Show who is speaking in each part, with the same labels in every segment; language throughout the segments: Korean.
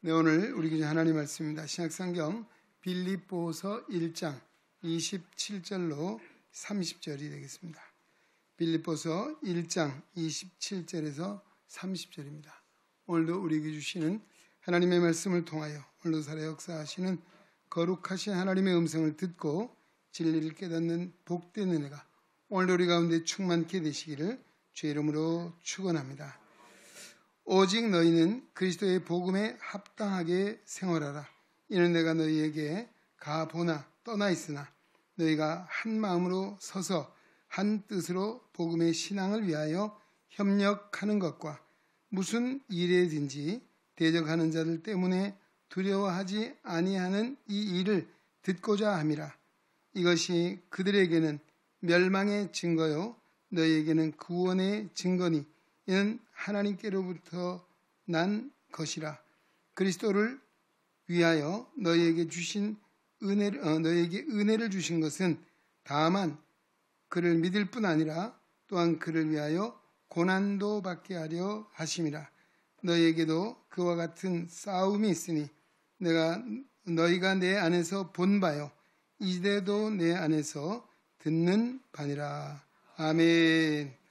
Speaker 1: 네, 오늘 우리 교재 하나님 말씀입니다. 신약성경 빌립보서 1장 27절로 30절이 되겠습니다. 빌립보서 1장 27절에서 30절입니다. 오늘도 우리에게 주시는 하나님의 말씀을 통하여 오늘도 살아 역사하시는 거룩하신 하나님의 음성을 듣고 진리를 깨닫는 복된 은혜가 오늘도 우리 가운데 충만케 되시기를 주의 이름으로 축원합니다. 오직 너희는 그리스도의 복음에 합당하게 생활하라. 이는 내가 너희에게 가보나 떠나 있으나 너희가 한 마음으로 서서 한 뜻으로 복음의 신앙을 위하여 협력하는 것과 무슨 일에든지 대적하는 자들 때문에 두려워하지 아니하는 이 일을 듣고자 함이라. 이것이 그들에게는 멸망의 증거요 너희에게는 구원의 증거니 이는 하나님께로부터 난 것이라. 그리스도를 위하여 너희에게 은혜를 주신 것은 다만 그를 믿을 뿐 아니라 또한 그를 위하여 고난도 받게 하려 하심이라. 너희에게도 그와 같은 싸움이 있으니 너희가 내 안에서 본 바요 이제도 내 안에서 듣는 바니라. 아멘.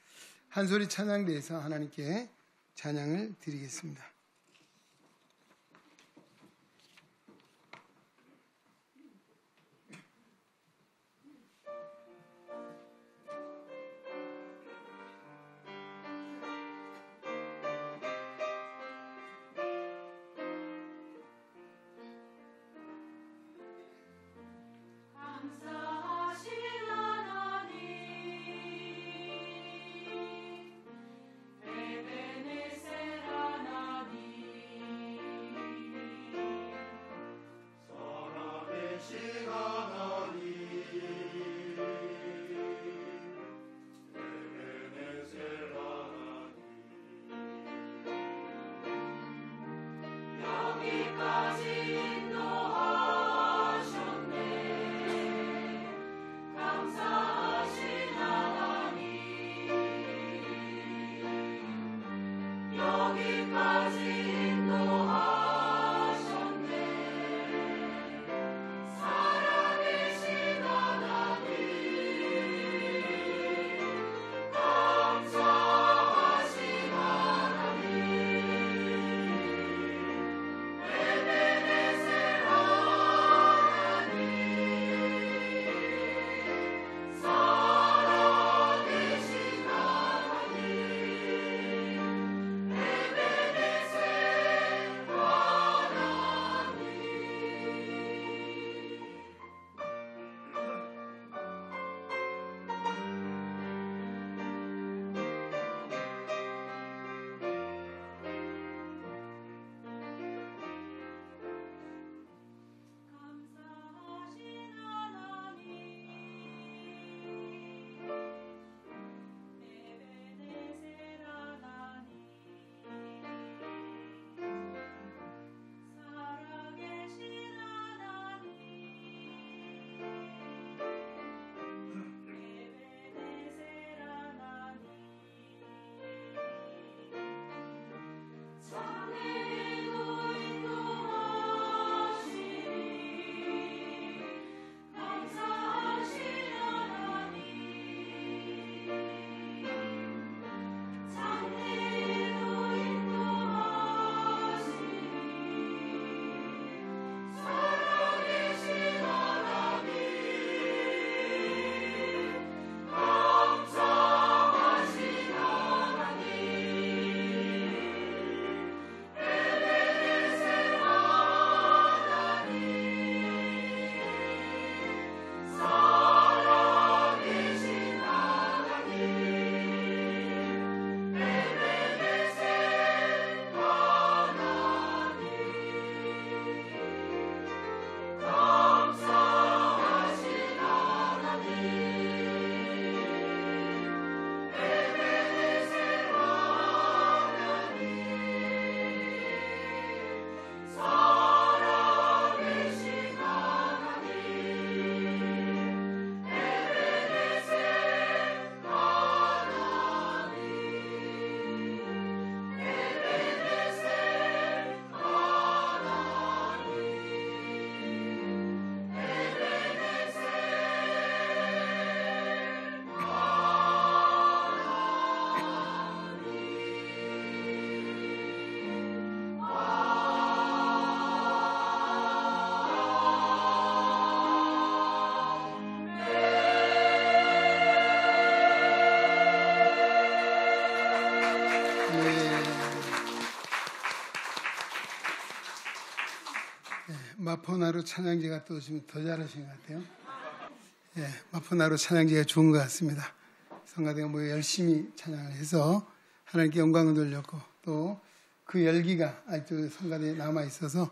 Speaker 1: 한 소리 찬양대에서 하나님께 찬양을 드리겠습니다.
Speaker 2: 예배는
Speaker 1: 마포나루 찬양제가 또 지금 더 잘하신 것 같아요. 마포나루 찬양제가 좋은 것 같습니다. 성가대가 뭐 열심히 찬양을 해서 하나님께 영광을 돌렸고 또 그 열기가 아직도 성가대에 남아 있어서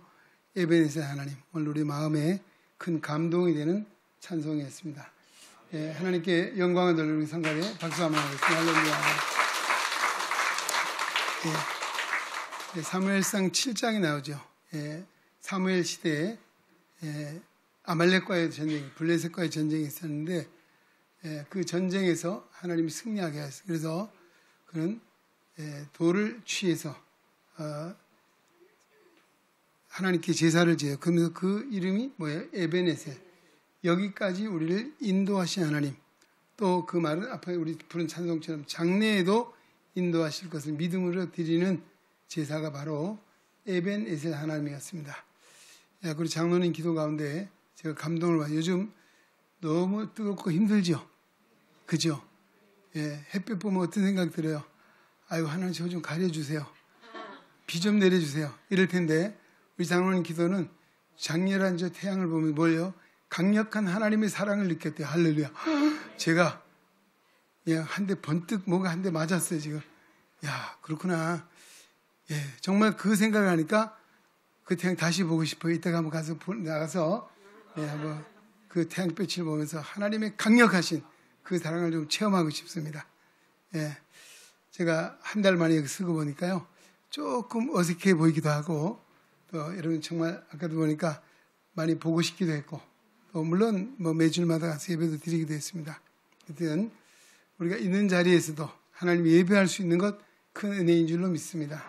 Speaker 1: 에베네셀 하나님 오늘 우리 마음에 큰 감동이 되는 찬송이었습니다. 하나님께 영광을 돌리는 우리 성가대 박수 한번 하겠습니다. 할렐루야. 사무엘상 7장에 나오죠. 사무엘 시대에 아말렉과의 전쟁, 블레셋과의 전쟁이 있었는데 그 전쟁에서 하나님이 승리하게 하셨어요. 그래서 그는 돌을 취해서 하나님께 제사를 지어요. 그러면서 그 이름이 뭐예요? 에베네셀. 여기까지 우리를 인도하신 하나님. 또 그 말은 앞에 우리 부른 찬송처럼 장래에도 인도하실 것을 믿음으로 드리는 제사가 바로 에벤에셀 하나님이었습니다. 그리고 장로님 기도 가운데 제가 감동을 받아요. 요즘 너무 뜨겁고 힘들죠? 그죠? 햇빛 보면 어떤 생각 들어요? 아이고, 하나님 저 좀 가려주세요. 비 좀 내려주세요. 이럴 텐데, 우리 장로님 기도는 장렬한 저 태양을 보면 뭘요? 강력한 하나님의 사랑을 느꼈대요. 할렐루야. 제가 그냥 한 대 번뜩 뭐가 한 대 맞았어요, 지금. 야, 그렇구나. 정말 그 생각을 하니까 그 태양 다시 보고 싶어요. 이따가 한번 가서 나가서 한번 그 태양빛을 보면서 하나님의 강력하신 그 사랑을 좀 체험하고 싶습니다. 제가 한 달 만에 여기 쓰고 보니까요. 조금 어색해 보이기도 하고 또 여러분 정말 아까도 보니까 많이 보고 싶기도 했고 또 물론 뭐 매주마다 가서 예배도 드리기도 했습니다. 하여튼 우리가 있는 자리에서도 하나님 예배할 수 있는 것 큰 은혜인 줄로 믿습니다.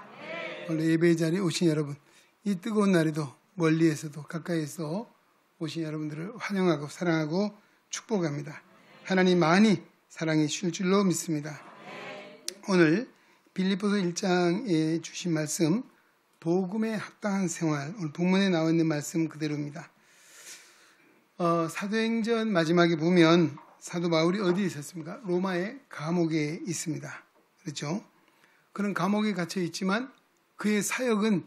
Speaker 1: 오늘 예배의 자리에 오신 여러분, 이 뜨거운 날에도 멀리에서도 가까이에서 오신 여러분들을 환영하고 사랑하고 축복합니다. 하나님 많이 사랑해 주실 줄로 믿습니다. 오늘 빌립보서 1장에 주신 말씀, 복음에 합당한 생활, 오늘 본문에 나와 있는 말씀 그대로입니다. 사도행전 마지막에 보면 사도 바울이 어디에 있었습니까? 로마의 감옥에 있습니다. 그렇죠? 그런 감옥에 갇혀 있지만 그의 사역은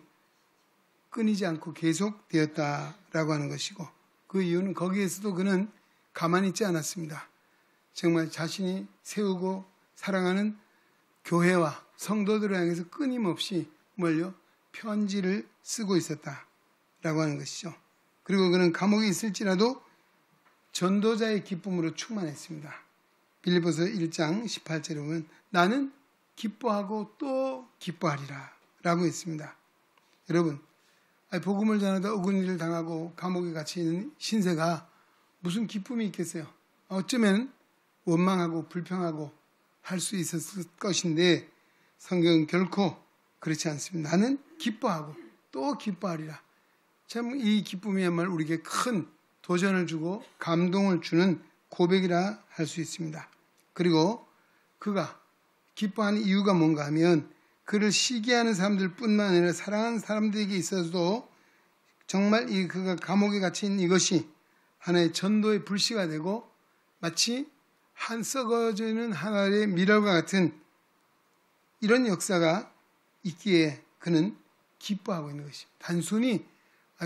Speaker 1: 끊이지 않고 계속되었다라고 하는 것이고 그 이유는 거기에서도 그는 가만히 있지 않았습니다. 정말 자신이 세우고 사랑하는 교회와 성도들을 향해서 끊임없이 뭘요? 편지를 쓰고 있었다라고 하는 것이죠. 그리고 그는 감옥에 있을지라도 전도자의 기쁨으로 충만했습니다. 빌립보서 1장 18절에 보면 나는 기뻐하고 또 기뻐하리라 라고 했습니다. 여러분, 복음을 전하다 어근일을 당하고 감옥에 갇혀 있는 신세가 무슨 기쁨이 있겠어요? 어쩌면 원망하고 불평하고 할 수 있었을 것인데 성경은 결코 그렇지 않습니다. 나는 기뻐하고 또 기뻐하리라. 참 이 기쁨이야말로 우리에게 큰 도전을 주고 감동을 주는 고백이라 할 수 있습니다. 그리고 그가 기뻐하는 이유가 뭔가 하면 그를 시기하는 사람들 뿐만 아니라 사랑하는 사람들에게 있어서도 정말 그가 감옥에 갇힌 이것이 하나의 전도의 불씨가 되고 마치 한 썩어지는 하나의 미랄과 같은 이런 역사가 있기에 그는 기뻐하고 있는 것입니다. 단순히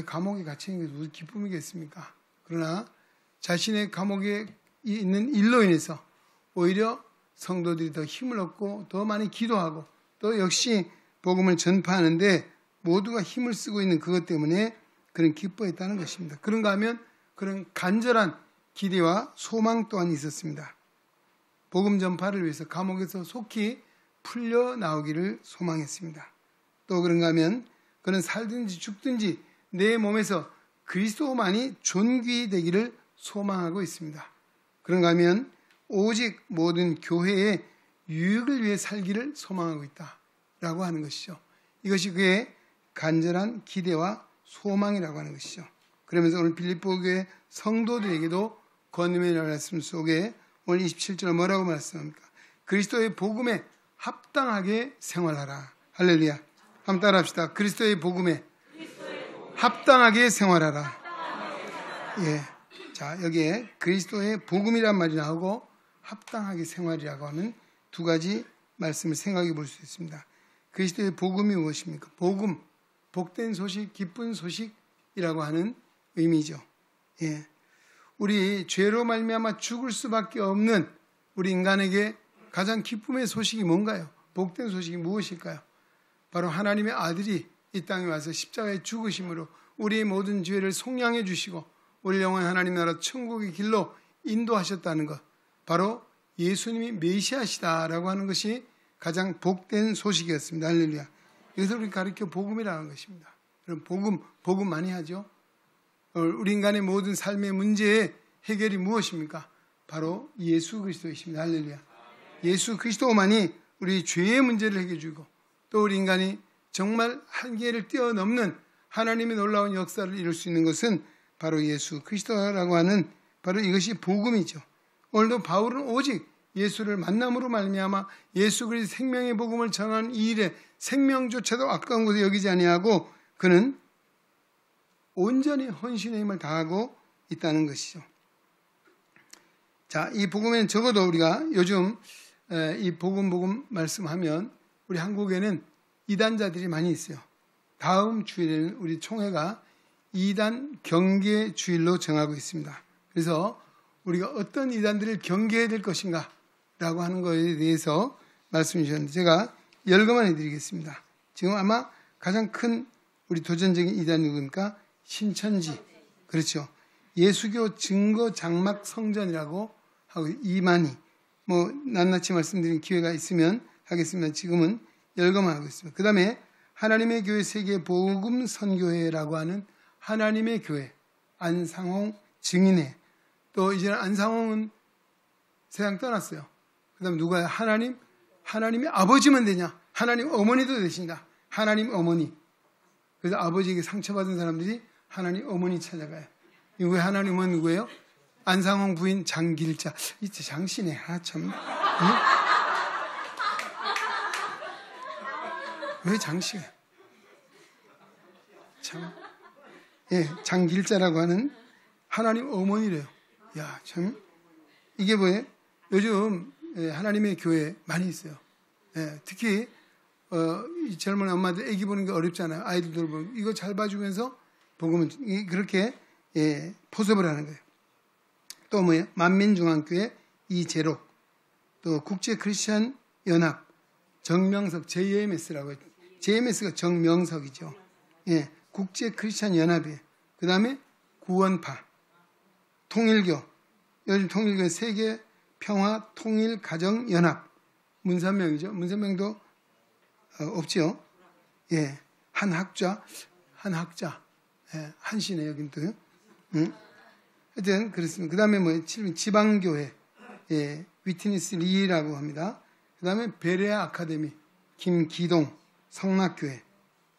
Speaker 1: 감옥에 갇히는 게 무슨 기쁨이겠습니까? 그러나 자신의 감옥에 있는 일로 인해서 오히려 성도들이 더 힘을 얻고 더 많이 기도하고 또 역시 복음을 전파하는데 모두가 힘을 쓰고 있는 그것 때문에 그는 기뻐했다는 것입니다. 그런가 하면 그런 간절한 기대와 소망 또한 있었습니다. 복음 전파를 위해서 감옥에서 속히 풀려 나오기를 소망했습니다. 또 그런가 하면 그는 살든지 죽든지 내 몸에서 그리스도만이 존귀되기를 소망하고 있습니다. 그런가 하면 오직 모든 교회의 유익을 위해 살기를 소망하고 있다라고 하는 것이죠. 이것이 그의 간절한 기대와 소망이라고 하는 것이죠. 그러면서 오늘 빌립보 교회 성도들에게도 권면의 말씀 속에 오늘 27절 뭐라고 말씀합니까? 그리스도의 복음에 합당하게 생활하라. 할렐루야. 한번 따라합시다. 그리스도의 복음에 합당하게 생활하라. 자, 여기에 그리스도의 복음이란 말이 나오고 합당하게 생활이라고 하는 두 가지 말씀을 생각해 볼 수 있습니다. 그리스도의 복음이 무엇입니까? 복음, 복된 소식, 기쁜 소식, 복음이라고 하는 의미죠. 예. 우리 죄로 말미암아 죽을 수밖에 없는 우리 인간에게 가장 기쁨의 소식이 뭔가요? 복된 소식이 무엇일까요? 바로 하나님의 아들이 이 땅에 와서 십자가에 죽으심으로 우리의 모든 죄를 속량해 주시고 우리 영원 하나님 나라 천국의 길로 인도하셨다는 것, 바로 예수님이 메시아시다라고 하는 것이 가장 복된 소식이었습니다. 할렐루야. 이것을 우리 가르쳐 복음이라는 것입니다. 그럼 복음 많이 하죠. 우리 인간의 모든 삶의 문제의 해결이 무엇입니까? 바로 예수 그리스도이십니다. 할렐루야. 예수 그리스도만이 우리 죄의 문제를 해결해 주고 또 우리 인간이 정말 한계를 뛰어넘는 하나님의 놀라운 역사를 이룰 수 있는 것은 바로 예수 그리스도라고 하는 바로 이것이 복음이죠. 오늘도 바울은 오직 예수를 만남으로 말미암아 예수 그리스도 생명의 복음을 전하는 이 일에 생명조차도 아까운 것을 여기지 아니하고 그는 온전히 헌신의 힘을 다하고 있다는 것이죠. 자, 이 복음에는 적어도 우리가 요즘 이 복음 말씀하면 우리 한국에는 이단자들이 많이 있어요. 다음 주일에는 우리 총회가 이단 경계 주일로 정하고 있습니다. 그래서 우리가 어떤 이단들을 경계해야 될 것인가 라고 하는 것에 대해서 말씀해 주셨는데 제가 열거만 해드리겠습니다. 지금 아마 가장 큰 우리 도전적인 이단이 누굽니까? 신천지. 그렇죠. 예수교 증거 장막 성전이라고 하고 이만희. 뭐 낱낱이 말씀드린 기회가 있으면 하겠습니다. 지금은 열거만 하고 있습니다. 그 다음에 하나님의 교회 세계 복음 선교회라고 하는 하나님의 교회 안상홍 증인회. 또 이제는 안상홍은 세상 떠났어요. 그 다음에 누가요? 하나님의 아버지면 되냐? 하나님 어머니도 되신다. 하나님 어머니. 그래서 아버지에게 상처받은 사람들이 하나님 어머니 찾아가요. 이거 하나님은 누구예요? 안상홍 부인 장길자. 이제 장씨네. 아, 참. 응? 왜 장씨가? 참. 예, 장길자라고 하는 하나님 어머니래요. 야, 참. 이게 뭐예요? 요즘 하나님의 교회 많이 있어요. 예, 특히 이 젊은 엄마들 애기 보는 게 어렵잖아요. 아이들 보면 이거 잘 봐주면서 복음은 그렇게 포섭을 하는 거예요. 또 뭐예요? 만민중앙교회 이재록, 또 국제 크리스천 연합 정명석 JMS라고 해요. JMS가 정명석이죠. 예, 국제 크리스천 연합이에요. 그 다음에 구원파, 통일교, 요즘 통일교 세계 평화 통일 가정 연합, 문선명이죠. 문선명도 없지요. 예, 한학자, 예, 한시네 여긴 또요. 하여튼 그렇습니다. 그 다음에 뭐 지방교회, 예, 위트니스 리라고 합니다. 그 다음에 베레아 아카데미, 김기동 성락교회.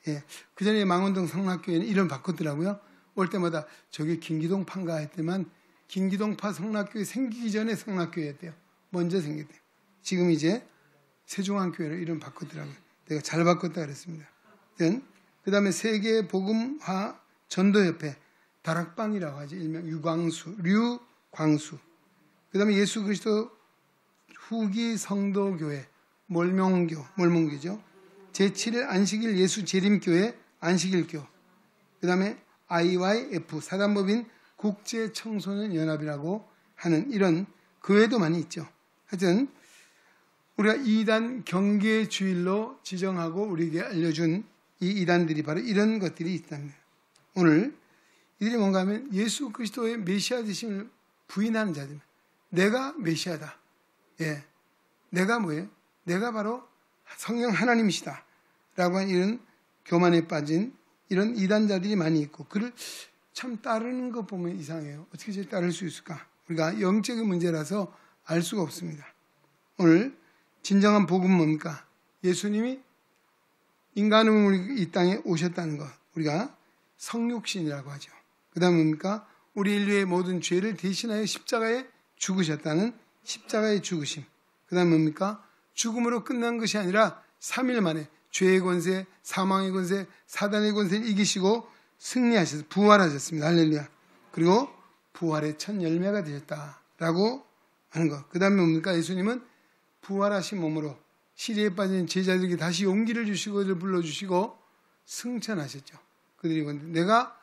Speaker 1: 예, 그 전에 망원동 성락교회는 이름 바꿨더라고요. 올 때마다 저게 김기동파인가 했더만 김기동파 성락교회 생기기 전에 성락교회였대요. 먼저 생겼대요. 지금 이제 세종안교회로 이름 바꿨더라고요. 내가 잘 바꿨다 그랬습니다. 그 다음에 세계복음화 전도협회 다락방이라고 하죠. 일명 류광수. 그 다음에 예수 그리스도 후기 성도교회 몰몬교죠. 제7일 안식일 예수 재림교회 안식일교. 그 다음에 IYF 사단법인 국제청소년 연합이라고 하는 이런 교회도 많이 있죠. 하여튼 우리가 이단 경계주일로 지정하고 우리에게 알려준 이 이단들이 바로 이런 것들이 있답니다. 오늘 이들이 뭔가 하면 예수 그리스도의 메시아 되심을 부인하는 자들입니다. 내가 메시아다. 예, 내가 뭐예요? 내가 바로 성령 하나님이시다. 라고 하는 이런 교만에 빠진 이런 이단자들이 많이 있고 그를 참 따르는 것 보면 이상해요. 어떻게 저 따를 수 있을까? 우리가 영적인 문제라서 알 수가 없습니다. 오늘 진정한 복음은 뭡니까? 예수님이 인간으로 이 땅에 오셨다는 것. 우리가 성육신이라고 하죠. 그 다음에 뭡니까? 우리 인류의 모든 죄를 대신하여 십자가에 죽으셨다는 십자가의 죽으심. 그 다음에 뭡니까? 죽음으로 끝난 것이 아니라 3일 만에 죄의 권세, 사망의 권세, 사단의 권세를 이기시고 승리하셔서 부활하셨습니다. 할렐루야. 그리고 부활의 첫 열매가 되셨다라고 하는 것. 그 다음에 뭡니까? 예수님은 부활하신 몸으로 시리에 빠진 제자들에게 다시 용기를 주시고 그들을 불러주시고 승천하셨죠. 그들이 내가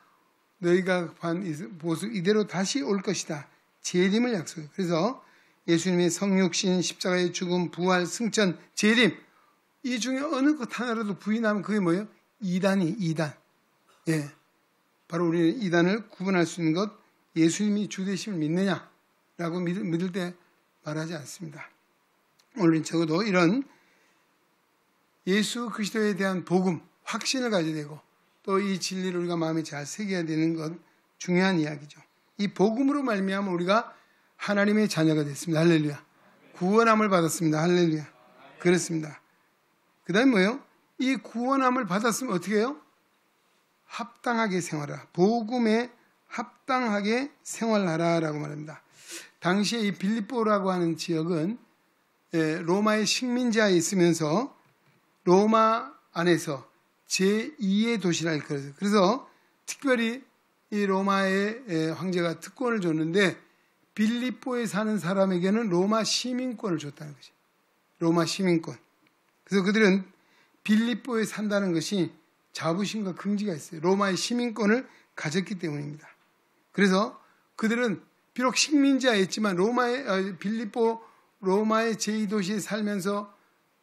Speaker 1: 너희가 반 보수 이대로 다시 올 것이다. 재림을 약속해요. 그래서 예수님의 성육신, 십자가의 죽음, 부활, 승천, 재림 이 중에 어느 것 하나라도 부인하면 그게 뭐예요? 이단. 예, 바로 우리는 이단을 구분할 수 있는 것 예수님이 주 되심을 믿느냐라고 믿을 때 말하지 않습니다. 오늘은 적어도 이런 예수 그리스도에 대한 복음, 확신을 가져야 되고 또 이 진리를 우리가 마음에 잘 새겨야 되는 건 중요한 이야기죠. 이 복음으로 말미암아 우리가 하나님의 자녀가 됐습니다. 할렐루야. 구원함을 받았습니다. 할렐루야. 그렇습니다. 그 다음에 뭐예요? 이 구원함을 받았으면 어떻게 해요? 합당하게 생활하라. 복음에 합당하게 생활하라라고 말합니다. 당시에 이 빌립보라고 하는 지역은 로마의 식민지하에 있으면서 로마 안에서 제2의 도시라 일컬어요. 그래서 특별히 이 로마의 황제가 특권을 줬는데 빌립보에 사는 사람에게는 로마 시민권을 줬다는 거죠. 로마 시민권. 그래서 그들은 빌립보에 산다는 것이 자부심과 긍지가 있어요. 로마의 시민권을 가졌기 때문입니다. 그래서 그들은 비록 식민지하였지만 빌립보 로마의 제2도시에 살면서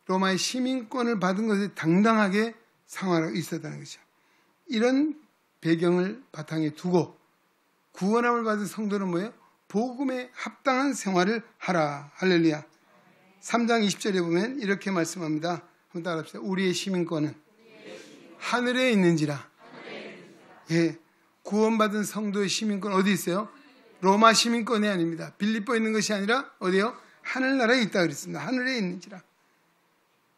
Speaker 1: 로마의 시민권을 받은 것에 당당하게 생활하고 있었다는 것이죠. 이런 배경을 바탕에 두고 구원함을 받은 성도는 뭐예요? 복음에 합당한 생활을 하라. 할렐루야. 3장 20절에 보면 이렇게 말씀합니다. 한번 따라합시다. 우리의 시민권은 하늘에 있는지라. 예, 구원받은 성도의 시민권 어디 있어요? 로마 시민권이 아닙니다. 빌립보에 있는 것이 아니라 어디요? 하늘나라에 있다 그랬습니다. 하늘에 있는지라.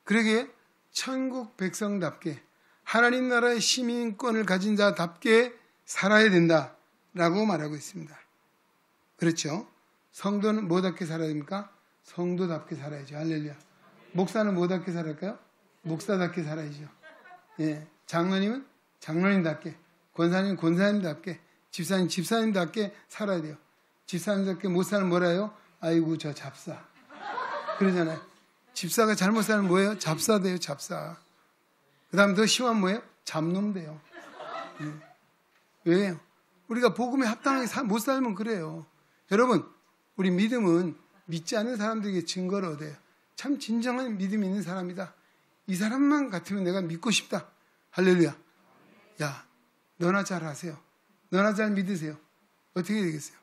Speaker 1: 그러기에 천국 백성답게 하나님 나라의 시민권을 가진 자답게 살아야 된다라고 말하고 있습니다. 그렇죠? 성도는 뭐답게 살아야 됩니까? 성도답게 살아야죠. 할렐루야. 목사는 뭐답게 살아할까요? 목사답게 살아야죠. 예, 장로님은 장로님답게, 권사님은 권사님답게, 집사님 집사님답게 살아야 돼요. 집사님답게 못 살면 뭐라 해요? 아이고 저 잡사 그러잖아요. 집사가 잘못 살면 뭐예요? 잡사 돼요. 잡사. 그 다음 더 심한 뭐예요? 잡놈 돼요. 예. 왜요? 우리가 복음에 합당하게 못 살면 그래요. 여러분, 우리 믿음은 믿지 않는 사람들에게 증거를 얻어요. 참 진정한 믿음이 있는 사람이다. 이 사람만 같으면 내가 믿고 싶다. 할렐루야. 야, 너나 잘 하세요. 너나 잘 믿으세요. 어떻게 되겠어요?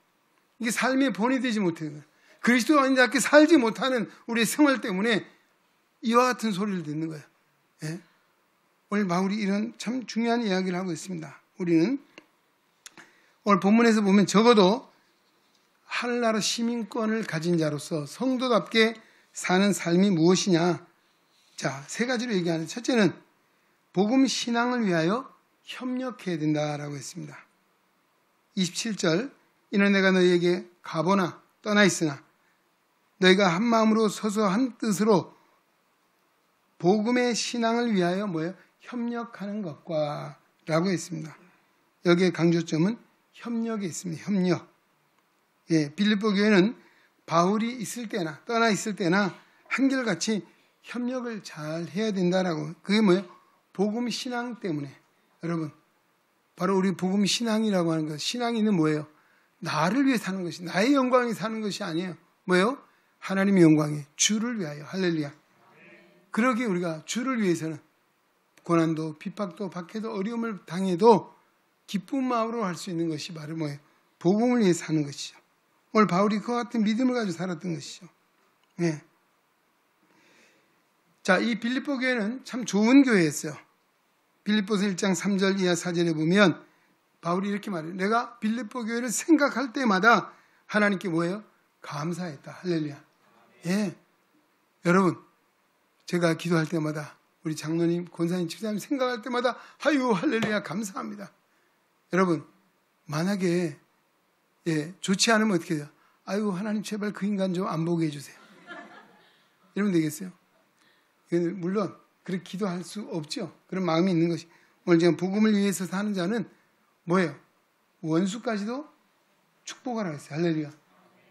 Speaker 1: 이게 삶의 본이 되지 못해요. 그리스도인답게 살지 못하는 우리의 생활 때문에 이와 같은 소리를 듣는 거예요. 예? 오늘 바울이 이런 참 중요한 이야기를 하고 있습니다. 우리는 오늘 본문에서 보면 적어도 하늘나라 시민권을 가진 자로서 성도답게 사는 삶이 무엇이냐? 자, 세 가지로 얘기하는데 첫째는 복음 신앙을 위하여 협력해야 된다라고 했습니다. 27절 이는 내가 너희에게 가보나 떠나 있으나 너희가 한 마음으로 서서 한 뜻으로 복음의 신앙을 위하여 뭐예요? 협력하는 것과 라고 했습니다. 여기에 강조점은 협력에 있습니다. 협력. 예, 빌립보 교회는 바울이 있을 때나 떠나 있을 때나 한결같이 협력을 잘 해야 된다라고. 그게 뭐예요? 복음 신앙 때문에. 여러분, 바로 우리 복음 신앙이라고 하는 것. 신앙이는 뭐예요? 나를 위해 사는 것이, 나의 영광이 사는 것이 아니에요. 뭐예요? 하나님의 영광이 주를 위하여. 할렐루야. 그러기에 우리가 주를 위해서는 고난도 비박도 박해도 어려움을 당해도 기쁜 마음으로 할 수 있는 것이 바로 뭐예요? 복음을 위해 사는 것이죠. 오늘 바울이 그와 같은 믿음을 가지고 살았던 것이죠. 네. 자, 이 빌립보 교회는 참 좋은 교회였어요. 빌립보서 1장 3절 이하 4절에 보면 바울이 이렇게 말해요. 내가 빌립보 교회를 생각할 때마다 하나님께 뭐예요? 감사했다. 할렐루야. 예. 여러분, 제가 기도할 때마다 우리 장로님, 권사님, 집사님 생각할 때마다 아유 할렐루야 감사합니다. 여러분, 만약에 좋지 않으면 어떻게 해요? 아유 하나님 제발 그 인간 좀 안 보게 해주세요. 이러면 되겠어요? 물론 그렇게 기도할 수 없죠. 그런 마음이 있는 것이. 오늘 제가 복음을 위해서 사는 자는 뭐예요? 원수까지도 축복하라고 했어요. 할렐루야.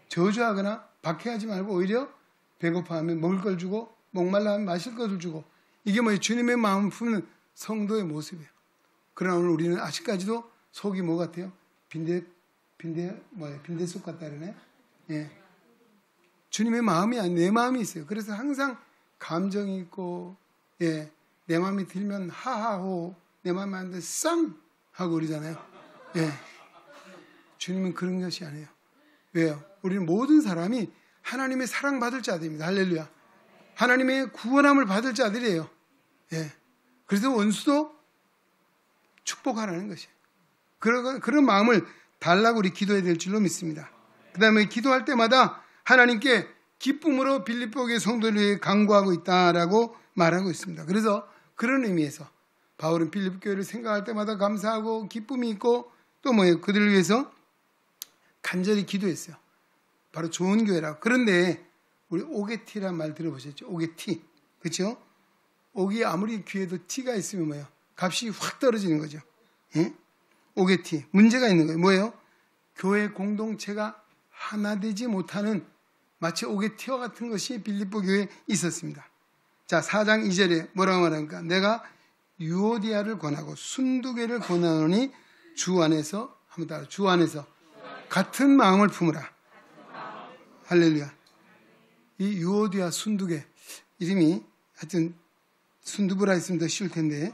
Speaker 1: 저주하거나 박해하지 말고 오히려 배고파하면 먹을 걸 주고 목말라 하면 마실 것을 주고 이게 뭐예요? 주님의 마음을 품는 성도의 모습이에요. 그러나 오늘 우리는 아직까지도 속이 뭐 같아요? 빈대속 같다 그러네. 예. 주님의 마음이 아니 내 마음이 있어요. 그래서 항상 감정이 있고, 예, 내 마음이 들면 하하호, 내 마음이 안 돼 쌍 하고 그러잖아요. 예. 주님은 그런 것이 아니에요. 왜요? 우리는 모든 사람이 하나님의 사랑받을 자들입니다. 할렐루야. 하나님의 구원함을 받을 자들이에요. 예. 그래서 원수도 축복하라는 것이에요. 그런 마음을 달라고 우리 기도해야 될 줄로 믿습니다. 그 다음에 기도할 때마다 하나님께 기쁨으로 빌립보 교회 성도를 위해 간구하고 있다라고 말하고 있습니다. 그래서 그런 의미에서 바울은 빌립보 교회를 생각할 때마다 감사하고 기쁨이 있고 또 뭐예요? 그들을 위해서 간절히 기도했어요. 바로 좋은 교회라고. 그런데 우리 오게티란 말 들어보셨죠? 오게티. 그렇죠? 옥이 아무리 귀해도 티가 있으면 뭐예요? 값이 확 떨어지는 거죠. 예? 오게티. 문제가 있는 거예요. 뭐예요? 교회 공동체가 하나 되지 못하는 마치 오게티와 같은 것이 빌립보 교회에 있었습니다. 자, 4장 2절에 뭐라고 말합니까? 내가 유오디아를 권하고 순두개를 권하노니 주 안에서, 한번 따라, 주 안에서 같은 마음을 품으라. 할렐루야. 이 유오디아 순두개 이름이 하여튼 순두부라 했으면 더 쉬울 텐데,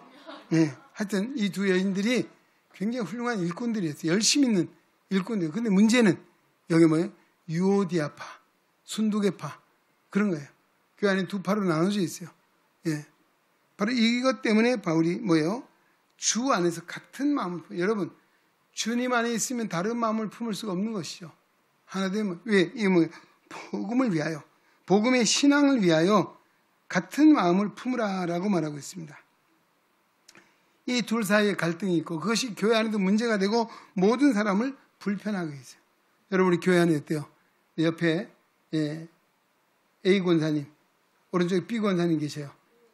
Speaker 1: 네, 하여튼 이 두 여인들이 굉장히 훌륭한 일꾼들이었어요. 열심히 있는 일꾼들. 근데 문제는 여기 뭐예요? 유오디아파, 순두개파 그런 거예요. 그 안에 두 파로 나눠져 있어요. 예, 바로 이것 때문에 바울이 뭐예요? 주 안에서 같은 마음을 여러분 주님 안에 있으면 다른 마음을 품을 수가 없는 것이죠. 하나 되면 왜? 이게 뭐예요? 복음을 위하여, 복음의 신앙을 위하여 같은 마음을 품으라라고 말하고 있습니다. 이 둘 사이에 갈등이 있고 그것이 교회 안에도 문제가 되고 모든 사람을 불편하게 했어요. 여러분 우리 교회 안에 어때요? 옆에 A 권사님, 오른쪽에 B 권사님 계셔요.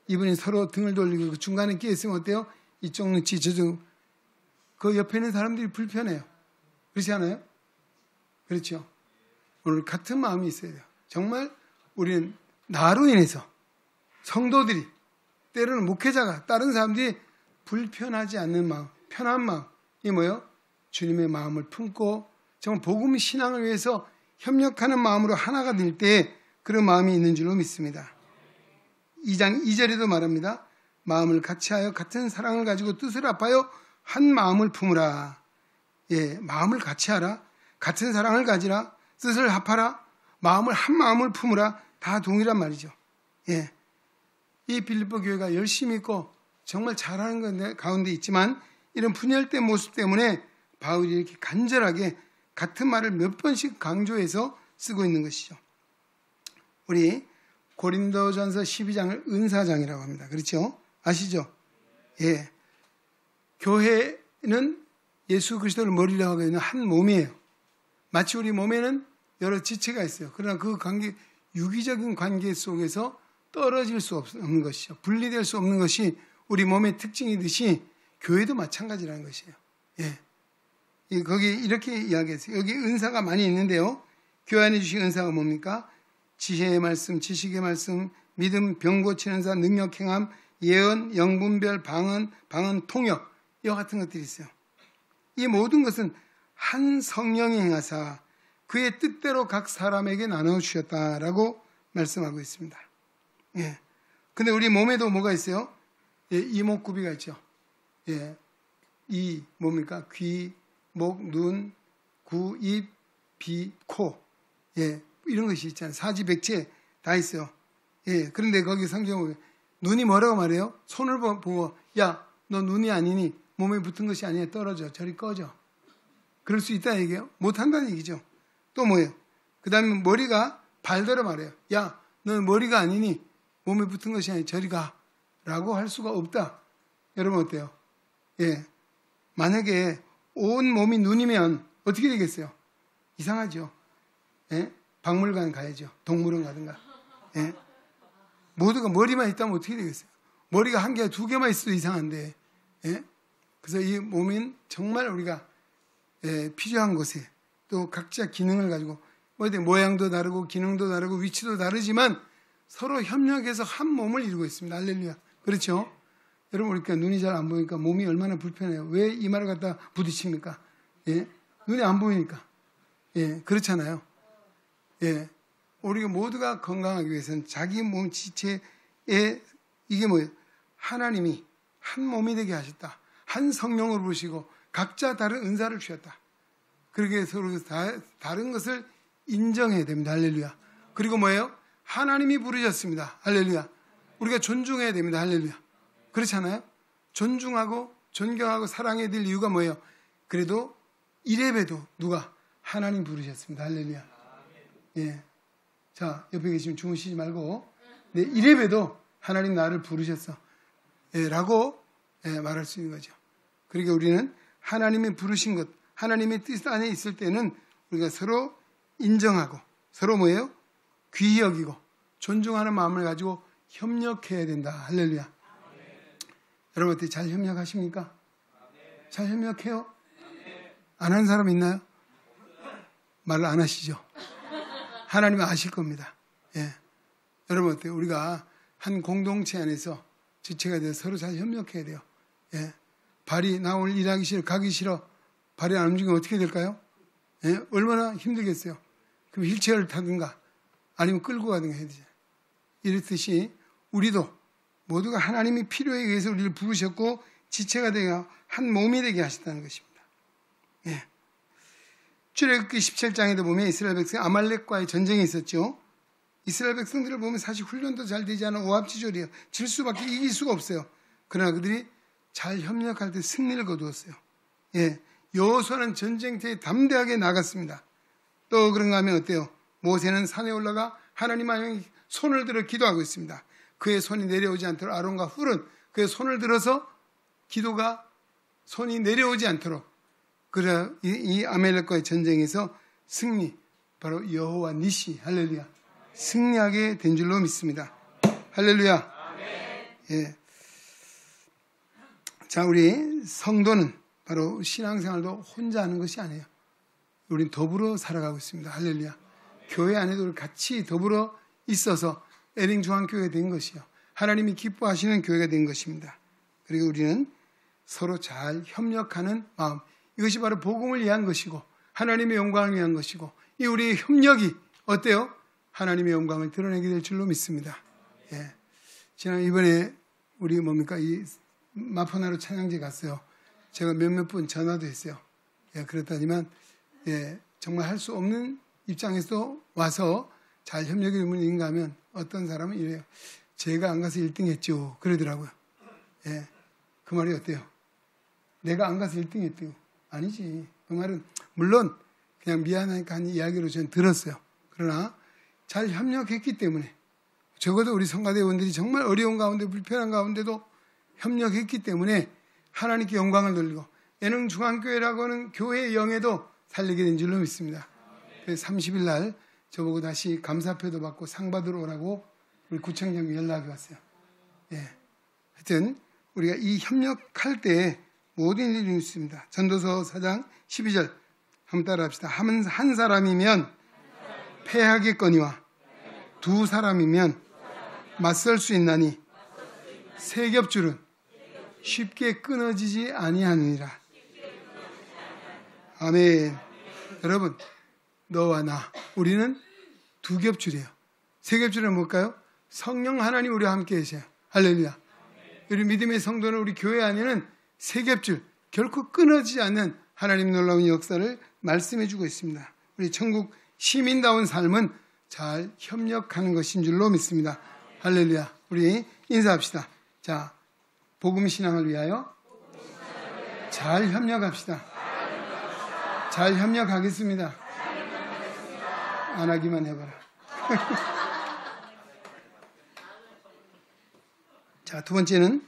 Speaker 1: 이분이 서로 등을 돌리고 그 중간에 끼어 있으면 어때요? 이쪽 눈치 저쪽, 그 옆에 있는 사람들이 불편해요. 그렇지 않아요? 그렇죠? 오늘 같은 마음이 있어야 돼요. 정말 우리는 나로 인해서 성도들이, 때로는 목회자가, 다른 사람들이 불편하지 않는 마음, 편한 마음, 이 뭐예요? 주님의 마음을 품고 정말 복음 신앙을 위해서 협력하는 마음으로 하나가 될 때 그런 마음이 있는 줄로 믿습니다. 2장 2절에도 말합니다. 마음을 같이하여 같은 사랑을 가지고 뜻을 합하여 한 마음을 품으라. 예, 마음을 같이하라. 같은 사랑을 가지라. 뜻을 합하라. 마음을 한 마음을 품으라. 다 동일한 말이죠. 예, 이 빌립보 교회가 열심히 있고 정말 잘하는 가운데 있지만 이런 분열된 모습 때문에 바울이 이렇게 간절하게 같은 말을 몇 번씩 강조해서 쓰고 있는 것이죠. 우리 고린도전서 12장을 은사장이라고 합니다. 그렇죠? 아시죠? 예, 교회는 예수 그리스도를 머리라고 하고 있는 한 몸이에요. 마치 우리 몸에는 여러 지체가 있어요. 그러나 그 관계, 유기적인 관계 속에서 떨어질 수 없는 것이죠. 분리될 수 없는 것이 우리 몸의 특징이듯이 교회도 마찬가지라는 것이에요. 예. 거기 이렇게 이야기했어요. 여기 은사가 많이 있는데요. 교회 안에 주신 은사가 뭡니까? 지혜의 말씀, 지식의 말씀, 믿음, 병 고치는 사, 능력 행함, 예언, 영분별, 방언 통역, 이와 같은 것들이 있어요. 이 모든 것은 한 성령이 행하사 그의 뜻대로 각 사람에게 나눠주셨다라고 말씀하고 있습니다. 예. 근데 우리 몸에도 뭐가 있어요? 예, 이목구비가 있죠. 예. 이 뭡니까? 귀, 목, 눈, 구, 입, 비, 코. 예. 이런 것이 있잖아요. 사지백체 다 있어요. 예. 그런데 거기 성경에 보면 눈이 뭐라고 말해요? 손을 보고 야, 너 눈이 아니니 몸에 붙은 것이 아니야. 떨어져. 저리 꺼져. 그럴 수 있다 얘기예요. 못한다는 얘기죠. 또 뭐예요? 그 다음에 머리가 발대로 말해요. 야, 너 머리가 아니니 몸에 붙은 것이 아니야. 저리 가. 라고 할 수가 없다. 여러분 어때요? 예. 만약에 온 몸이 눈이면 어떻게 되겠어요? 이상하죠. 예? 박물관 가야죠. 동물원 가든가. 예? 모두가 머리만 있다면 어떻게 되겠어요? 머리가 한 개, 두 개만 있어도 이상한데. 예? 그래서 이 몸은 정말 우리가 필요한 곳에 또 각자 기능을 가지고 모양도 다르고 기능도 다르고 위치도 다르지만 서로 협력해서 한 몸을 이루고 있습니다. 할렐루야. 그렇죠? 여러분, 그러니까 눈이 잘 안 보이니까 몸이 얼마나 불편해요. 왜 이마를 갖다 부딪힙니까? 예? 눈이 안 보이니까. 예, 그렇잖아요. 예. 우리가 모두가 건강하기 위해서는 자기 몸 지체에 이게 뭐예요? 하나님이 한 몸이 되게 하셨다. 한 성령으로 부르시고 각자 다른 은사를 주셨다. 그렇게 서로 다른 것을 인정해야 됩니다. 할렐루야. 그리고 뭐예요? 하나님이 부르셨습니다. 할렐루야. 우리가 존중해야 됩니다. 할렐루야. 그렇잖아요? 존중하고 존경하고 사랑해야 될 이유가 뭐예요? 그래도 이래봬도 누가? 하나님 부르셨습니다. 할렐루야. 예. 자, 옆에 계시면 주무시지 말고, 네, 이래봬도 하나님 나를 부르셨어. 예, 라고 말할 수 있는 거죠. 그러니까 우리는 하나님이 부르신 것, 하나님의 뜻 안에 있을 때는 우리가 서로 인정하고, 서로 뭐예요? 귀히 여기고, 존중하는 마음을 가지고 협력해야 된다. 할렐루야. 여러분 어떻게 잘 협력하십니까? 잘 협력해요? 안 하는 사람 있나요? 말을 안 하시죠? 하나님은 아실 겁니다. 예. 여러분 어때요? 우리가 한 공동체 안에서 지체가 돼서 서로 잘 협력해야 돼요. 예. 발이 나 오늘 일하기 싫어, 가기 싫어. 발이 안 움직이면 어떻게 될까요? 예. 얼마나 힘들겠어요. 그럼 휠체어를 타든가 아니면 끌고 가든가 해야 되죠. 이렇듯이 우리도 모두가 하나님이 필요에 의해서 우리를 부르셨고 지체가 되어 한 몸이 되게 하셨다는 것입니다. 예. 출애굽기 17장에도 보면 이스라엘 백성 아말렉과의 전쟁이 있었죠. 이스라엘 백성들을 보면 사실 훈련도 잘 되지 않은 오합지졸이에요. 질 수밖에 이길 수가 없어요. 그러나 그들이 잘 협력할 때 승리를 거두었어요. 예. 여호수아는 전쟁터에 담대하게 나갔습니다. 또 그런가 하면 어때요? 모세는 산에 올라가 하나님 앞에 손을 들어 기도하고 있습니다. 그의 손이 내려오지 않도록 아론과 훌은 그의 손을 들어서 기도가 손이 내려오지 않도록 그래 이 아말렉과의 전쟁에서 승리 바로 여호와 니시 할렐루야 승리하게 된 줄로 믿습니다. 할렐루야. 예. 자, 우리 성도는 바로 신앙생활도 혼자 하는 것이 아니에요. 우린 더불어 살아가고 있습니다. 할렐루야. 교회 안에도 같이 더불어 있어서 에링 중앙교회가 된 것이요. 하나님이 기뻐하시는 교회가 된 것입니다. 그리고 우리는 서로 잘 협력하는 마음. 이것이 바로 복음을 위한 것이고 하나님의 영광을 위한 것이고 이 우리의 협력이 어때요? 하나님의 영광을 드러내게 될 줄로 믿습니다. 예. 지난 이번에 우리 이 마포나루 찬양제 갔어요. 제가 몇몇 분 전화도 했어요. 예, 그렇다지만 예, 정말 할 수 없는 입장에서 와서 잘 협력이 있는가 하면 어떤 사람은 이래요. 제가 안 가서 1등 했죠. 그러더라고요. 예, 그 말이 어때요? 내가 안 가서 1등 했대요. 아니지. 그 말은 물론 그냥 미안하니까 한 이야기로 저는 들었어요. 그러나 잘 협력했기 때문에 적어도 우리 성가대원들이 정말 어려운 가운데 불편한 가운데도 협력했기 때문에 하나님께 영광을 돌리고 예능 중앙교회라고 하는 교회의 영예도 살리게 된 줄로 믿습니다. 그래서 30일 날 저보고 다시 감사표도 받고 상 받으러 오라고 우리 구청장이 연락이 왔어요. 예. 하여튼 우리가 이 협력할 때 모든 일이 있습니다. 전도서 4장 12절 한번 따라 합시다. 한 사람이면 패하겠거니와 두 사람이면 맞설 수 있나니 세 겹줄은 쉽게 끊어지지 아니하느니라. 아멘. 여러분, 너와 나 우리는 두 겹줄이에요. 세 겹줄은 뭘까요? 성령 하나님 우리와 함께 계세요. 할렐루야. 우리 믿음의 성도는 우리 교회 안에는 세 겹줄 결코 끊어지지 않는 하나님 놀라운 역사를 말씀해 주고 있습니다. 우리 천국 시민다운 삶은 잘 협력하는 것인 줄로 믿습니다. 할렐루야. 우리 인사합시다. 자, 복음 신앙을 위하여 잘 협력합시다. 잘 협력하겠습니다. 안 하기만 해봐라. 자, 두 번째는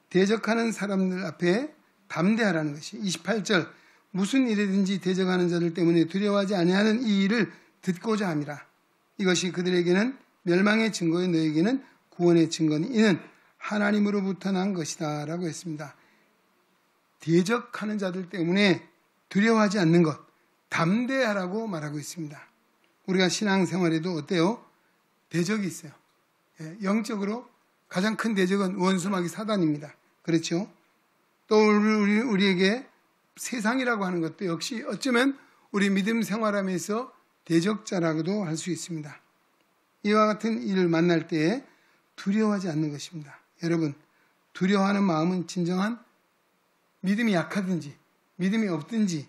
Speaker 1: 대적하는 사람들 앞에 담대하라는 것이 28절 무슨 일이든지 대적하는 자들 때문에 두려워하지 아니하는 이 일을 듣고자 함이라. 이것이 그들에게는 멸망의 증거요 너에게는 구원의 증거니 이는 하나님으로부터 난 것이다 라고 했습니다. 대적하는 자들 때문에 두려워하지 않는 것 담대하라고 말하고 있습니다. 우리가 신앙생활에도 어때요? 대적이 있어요. 영적으로 가장 큰 대적은 원수마귀 사단입니다. 그렇죠? 또 우리에게 세상이라고 하는 것도 역시 어쩌면 우리 믿음 생활하면서 대적자라고도 할 수 있습니다. 이와 같은 일을 만날 때에 두려워하지 않는 것입니다. 여러분, 두려워하는 마음은 진정한 믿음이 약하든지 믿음이 없든지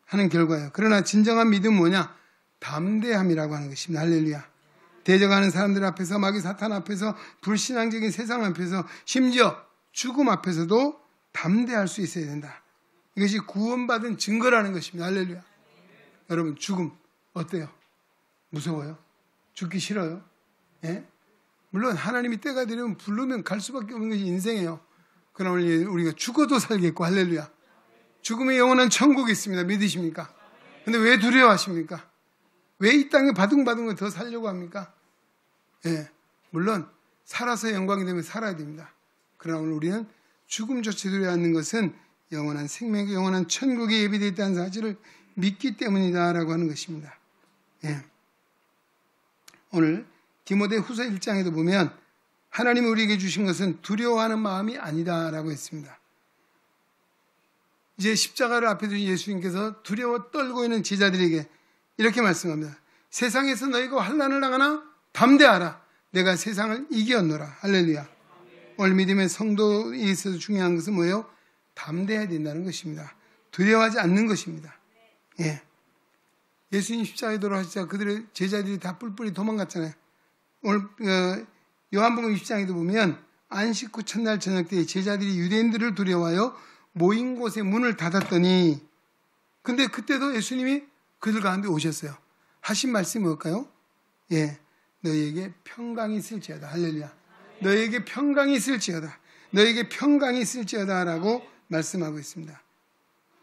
Speaker 1: 하는 결과예요. 그러나 진정한 믿음은 뭐냐? 담대함이라고 하는 것입니다. 할렐루야. 대적하는 사람들 앞에서, 마귀 사탄 앞에서, 불신앙적인 세상 앞에서, 심지어 죽음 앞에서도 담대할 수 있어야 된다. 이것이 구원받은 증거라는 것입니다. 할렐루야. 여러분, 죽음 어때요? 무서워요? 죽기 싫어요? 예? 물론 하나님이 때가 되면 부르면 갈 수밖에 없는 것이 인생이에요. 그러나 우리가 죽어도 살겠고, 할렐루야. 죽음의 영원한 천국이 있습니다. 믿으십니까? 근데 왜 두려워하십니까? 왜 이 땅에 바둥바둥 더 살려고 합니까? 예, 물론 살아서 영광이 되면 살아야 됩니다. 그러나 오늘 우리는 죽음조차 두려워하지 않는 것은 영원한 생명, 영원한 천국이 예비되어 있다는 사실을 믿기 때문이다라고 하는 것입니다. 예. 오늘 디모데 후서 1장에도 보면 하나님이 우리에게 주신 것은 두려워하는 마음이 아니다라고 했습니다. 이제 십자가를 앞에 두신 예수님께서 두려워 떨고 있는 제자들에게 이렇게 말씀합니다. 세상에서 너희가 환난을 당하나 담대하라. 내가 세상을 이겼노라. 할렐루야. 오늘 믿음의 성도에 있어서 중요한 것은 뭐예요? 담대해야 된다는 것입니다. 두려워하지 않는 것입니다. 예. 예수님 십자가에 돌아가시자 그들의 제자들이 다 뿔뿔이 도망갔잖아요. 오늘 요한복음 20장에도 보면 안식 후 첫날 저녁 때 제자들이 유대인들을 두려워하여 모인 곳에 문을 닫았더니, 근데 그때도 예수님이 그들 가운데 오셨어요. 하신 말씀이 뭘까요? 예, 너희에게 평강이 있을지어다. 할렐루야. 너희에게 평강이 있을지어다. 너희에게 평강이 있을지어다 라고 말씀하고 있습니다.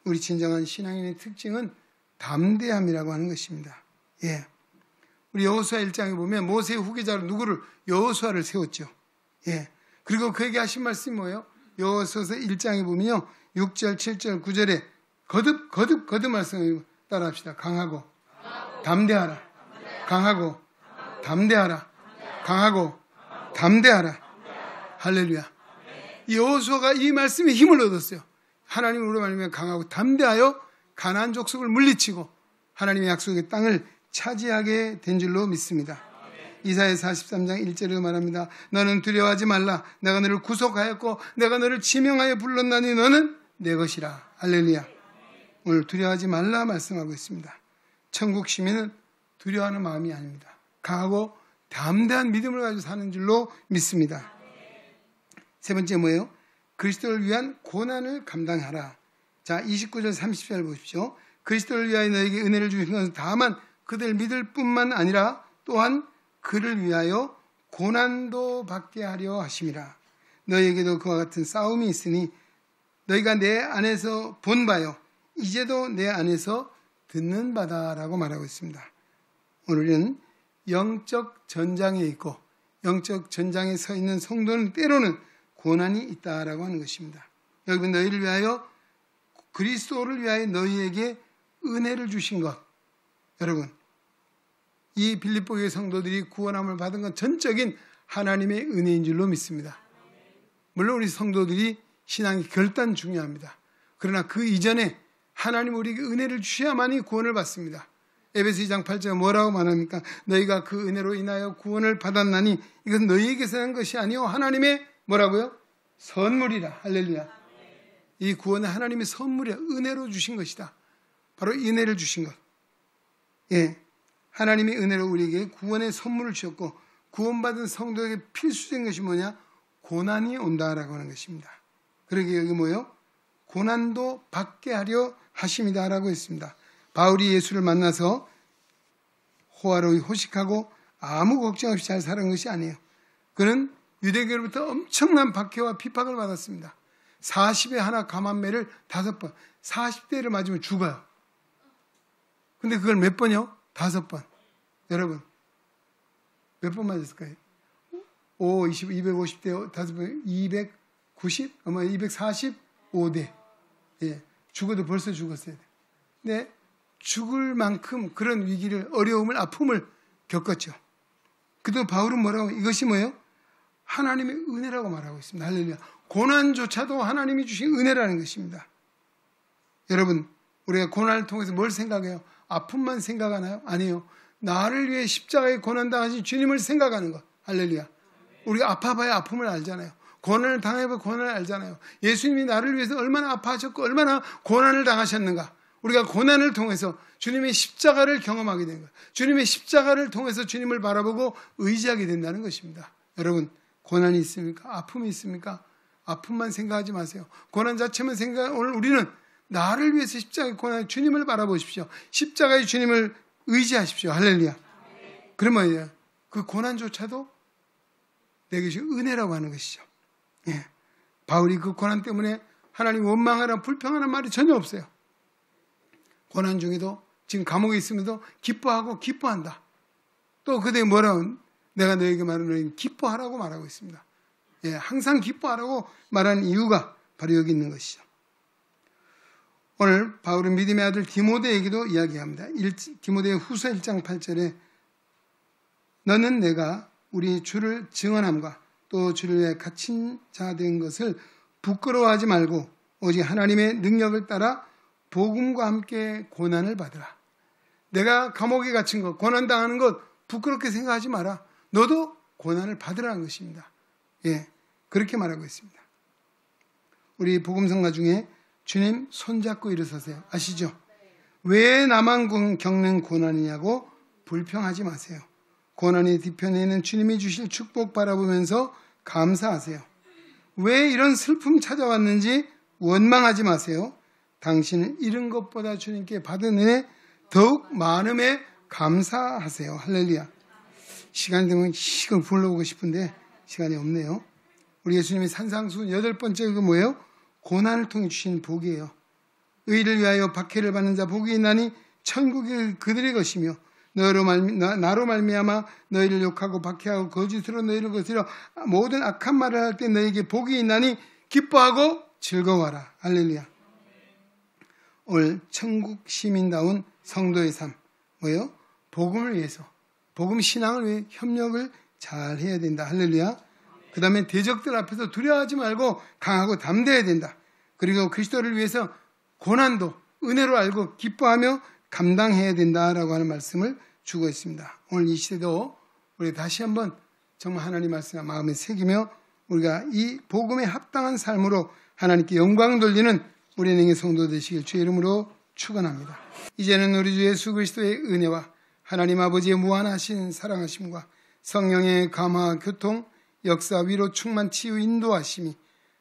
Speaker 1: 우리 진정한 신앙인의 특징은 담대함이라고 하는 것입니다. 예. 우리 여호수아 1장에 보면 모세의 후계자로 누구를? 여호수아를 세웠죠. 예. 그리고 그에게 하신 말씀이 뭐예요? 여호수아서 1장에 보면요. 6절, 7절, 9절에 거듭 말씀을 따라합시다. 강하고 담대하라. 강하고 담대하라. 강하고 담대하라. 할렐루야. 이 여호수아가 이 말씀에 힘을 얻었어요. 하나님으로 말미암아 강하고 담대하여 가나안 족속을 물리치고 하나님의 약속의 땅을 차지하게 된 줄로 믿습니다. 이사야 43장 1절에도 말합니다. 너는 두려워하지 말라. 내가 너를 구속하였고 내가 너를 지명하여 불렀나니 너는 내 것이라. 할렐루야. 오늘 두려워하지 말라 말씀하고 있습니다. 천국 시민은 두려워하는 마음이 아닙니다. 강하고 담대한 믿음을 가지고 사는 줄로 믿습니다. 세 번째 뭐예요? 그리스도를 위한 고난을 감당하라. 자, 29절 30절 보십시오. 그리스도를 위하여 너에게 은혜를 주신 것은 다만 그들 믿을 뿐만 아니라 또한 그를 위하여 고난도 받게 하려 하심이라. 너에게도 그와 같은 싸움이 있으니 너희가 내 안에서 본 바요 이제도 내 안에서 듣는 바다라고 말하고 있습니다. 오늘은 영적 전장에 있고 영적 전장에 서 있는 성도는 때로는 고난이 있다라고 하는 것입니다. 여러분, 너희를 위하여 그리스도를 위하여 너희에게 은혜를 주신 것, 여러분, 이 빌립보교회 성도들이 구원함을 받은 건 전적인 하나님의 은혜인 줄로 믿습니다. 물론 우리 성도들이 신앙이 결단 중요합니다. 그러나 그 이전에 하나님 우리에게 은혜를 주셔야만이 구원을 받습니다. 에베소 2장 8절에 뭐라고 말합니까? 너희가 그 은혜로 인하여 구원을 받았나니 이것은 너희에게서 한 것이 아니요 하나님의 뭐라고요? 선물이라. 할렐루야. 이 구원은 하나님의 선물이야. 은혜로 주신 것이다. 바로 은혜를 주신 것. 예, 하나님의 은혜로 우리에게 구원의 선물을 주셨고 구원받은 성도에게 필수적인 것이 뭐냐? 고난이 온다라고 하는 것입니다. 그러게 여기 뭐예요? 고난도 받게 하려 하심이다라고 했습니다. 바울이 예수를 만나서 호화로이 호식하고 아무 걱정 없이 잘 살은 것이 아니에요. 그는 유대교로부터 엄청난 박해와 핍박을 받았습니다. 40에 하나 감한매를 5번, 40대를 맞으면 죽어요. 근데 그걸 몇 번이요? 5번. 여러분, 몇 번 맞았을까요? 5, 20, 250대 5번, 290, 아마 245대. 예, 죽어도 벌써 죽었어야 돼. 근데 죽을 만큼 그런 위기를, 어려움을, 아픔을 겪었죠. 그래도 바울은 뭐라고, 이것이 뭐예요? 하나님의 은혜라고 말하고 있습니다. 할렐루야. 고난조차도 하나님이 주신 은혜라는 것입니다. 여러분, 우리가 고난을 통해서 뭘 생각해요? 아픔만 생각하나요? 아니에요. 나를 위해 십자가에 고난당하신 주님을 생각하는 것. 할렐루야. 우리가 아파봐야 아픔을 알잖아요. 고난을 당해봐야 고난을 알잖아요. 예수님이 나를 위해서 얼마나 아파하셨고 얼마나 고난을 당하셨는가. 우리가 고난을 통해서 주님의 십자가를 경험하게 된 거예요. 주님의 십자가를 통해서 주님을 바라보고 의지하게 된다는 것입니다. 여러분, 고난이 있습니까? 아픔이 있습니까? 아픔만 생각하지 마세요. 고난 자체만 오늘 우리는 나를 위해서 십자가의 고난, 주님을 바라보십시오. 십자가의 주님을 의지하십시오. 할렐루야. 그러면 그 고난조차도 내게 주신 은혜라고 하는 것이죠. 예. 바울이 그 고난 때문에 하나님 원망하라, 불평하는 말이 전혀 없어요. 고난 중에도 지금 감옥에 있으면서 기뻐하고 기뻐한다. 또 그때 뭐라고 내가 너에게 말하는 기뻐하라고 말하고 있습니다. 예, 항상 기뻐하라고 말하는 이유가 바로 여기 있는 것이죠. 오늘 바울은 믿음의 아들 디모데에게도 이야기합니다. 디모데 후서 1장 8절에 너는 내가 우리 주를 증언함과 또 주를 위해 갇힌 자 된 것을 부끄러워하지 말고 오직 하나님의 능력을 따라 복음과 함께 고난을 받으라. 내가 감옥에 갇힌 것, 고난당하는 것 부끄럽게 생각하지 마라. 너도 고난을 받으라는 것입니다. 예, 그렇게 말하고 있습니다. 우리 복음성가 중에 주님 손잡고 일어서세요. 아시죠? 왜 나만 겪는 고난이냐고 불평하지 마세요. 고난의 뒤편에는 주님이 주실 축복 바라보면서 감사하세요. 왜 이런 슬픔 찾아왔는지 원망하지 마세요. 당신은 잃은 것보다 주님께 받은 은혜 더욱 많음에 감사하세요. 할렐루야. 시간이 되면 이걸 불러보고 싶은데 시간이 없네요. 우리 예수님의 산상수 8번째 그 뭐예요? 고난을 통해 주신 복이에요. 의를 위하여 박해를 받는 자 복이 있나니 천국이 그들의 것이며 나로 말미암아 너희를 욕하고 박해하고 거짓으로 너희를 거스려 모든 악한 말을 할 때 너희에게 복이 있나니 기뻐하고 즐거워하라. 할렐루야. 오늘 천국 시민다운 성도의 삶 뭐예요? 복음을 위해서, 복음 신앙을 위해 협력을 잘 해야 된다. 할렐루야. 그 다음에 대적들 앞에서 두려워하지 말고 강하고 담대해야 된다. 그리고 그리스도를 위해서 고난도 은혜로 알고 기뻐하며 감당해야 된다라고 하는 말씀을 주고 있습니다. 오늘 이 시대도 우리 다시 한번 정말 하나님 말씀을 마음에 새기며 우리가 이 복음에 합당한 삶으로 하나님께 영광 돌리는 우리 능의 성도 되시길 주의 이름으로 축원합니다. 이제는 우리 주 예수 그리스도의 은혜와 하나님 아버지의 무한하신 사랑하심과 성령의 감화, 교통, 역사, 위로, 충만, 치유, 인도하심이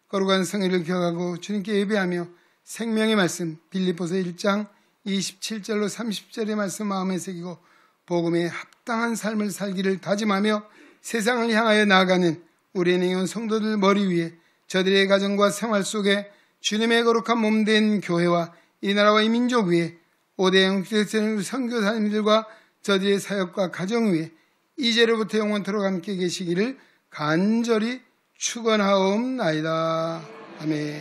Speaker 1: 거룩한 성회를 기억하고 주님께 예배하며 생명의 말씀 빌립보서 1장 27절로 30절의 말씀 마음에 새기고 복음에 합당한 삶을 살기를 다짐하며 세상을 향하여 나아가는 우리 능한 성도들 머리 위에 저들의 가정과 생활 속에 주님의 거룩한 몸된 교회와 이 나라와 이 민족 위에 5대 선교사님들과 저들의 사역과 가정 위에 이제로부터 영원토록 함께 계시기를 간절히 축원하옵나이다. 아멘.